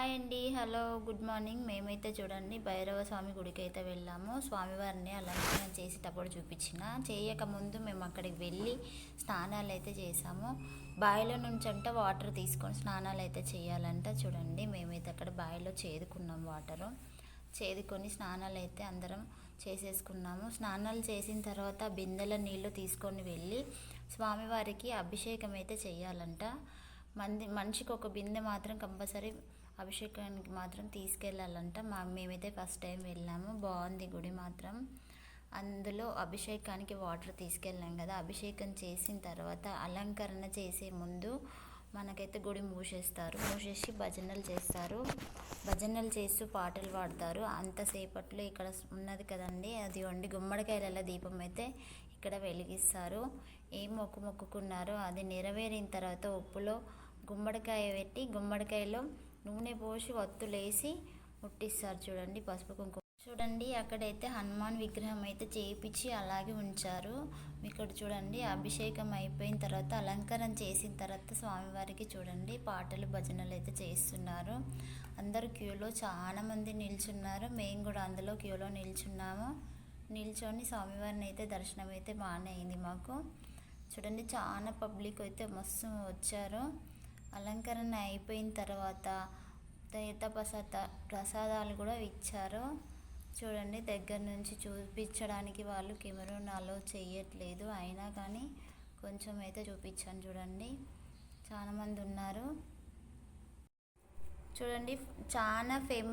Hi అండి, hello, good morning. మేమైతే చూడండి భైరవ స్వామి గుడికి అయితే వెళ్ళాము. స్వామివారిని అలంకరణ చేసేటప్పుడు చేయకముందు మేము అక్కడికి వెళ్ళి స్నానాలు అయితే చేసాము. బావిలో నుంచి వాటర్ తీసుకొని స్నానాలు అయితే చేయాలంట. చూడండి మేమైతే అక్కడ బావిలో చేదుకున్నాం. వాటరు చేదుకొని స్నానాలు అయితే అందరం చేసేసుకున్నాము. స్నానాలు చేసిన తర్వాత బిందెల నీళ్లు తీసుకొని వెళ్ళి స్వామివారికి అభిషేకం అయితే చేయాలంట. మనిషికి ఒక బిందె మాత్రం కంపల్సరీ అభిషేకానికి మాత్రం తీసుకెళ్ళాలంట. మేమైతే ఫస్ట్ టైం వెళ్ళాము. బాగుంది గుడి మాత్రం. అందులో అభిషేకానికి వాటర్ తీసుకెళ్ళాం కదా. అభిషేకం చేసిన తర్వాత అలంకరణ చేసే ముందు మనకైతే గుడి మూసేసి భజనలు చేస్తారు. భజనలు చేస్తూ పాటలు పాడతారు. అంతసేపట్లో ఇక్కడ ఉన్నది కదండి, అది వండి గుమ్మడికాయల దీపం అయితే ఇక్కడ వెలిగిస్తారు. ఏం మొక్కుకున్నారో అది నెరవేరిన తర్వాత ఉప్పులో గుమ్మడికాయ పెట్టి గుమ్మడికాయలో నూనె పోసి వత్తులేసి ముట్టిస్తారు. చూడండి పసుపు కుంకుమ. చూడండి అక్కడైతే హనుమాన్ విగ్రహం అయితే చేయించి అలాగే ఉంచారు. ఇక్కడ చూడండి అభిషేకం అయిపోయిన తర్వాత అలంకరణ చేసిన తర్వాత స్వామివారికి చూడండి పాటలు భజనలు అయితే చేస్తున్నారు. అందరూ క్యూలో చాలా మంది నిల్చున్నారు. మేము కూడా అందులో క్యూలో నిల్చొని స్వామివారిని అయితే దర్శనం అయితే బాగానే అయింది మాకు. చూడండి చాలా పబ్లిక్ అయితే మస్తు వచ్చారు. అలంకరణ అయిపోయిన తర్వాత తీర్థ ప్రసాదాలు కూడా ఇచ్చారు. చూడండి దగ్గర నుంచి చూపించడానికి వాళ్ళు కెమెరాను అలో చేయట్లేదు, అయినా కానీ కొంచెం అయితే చూపించాను. చూడండి చాలామంది ఉన్నారు. చూడండి చాలా ఫేమస్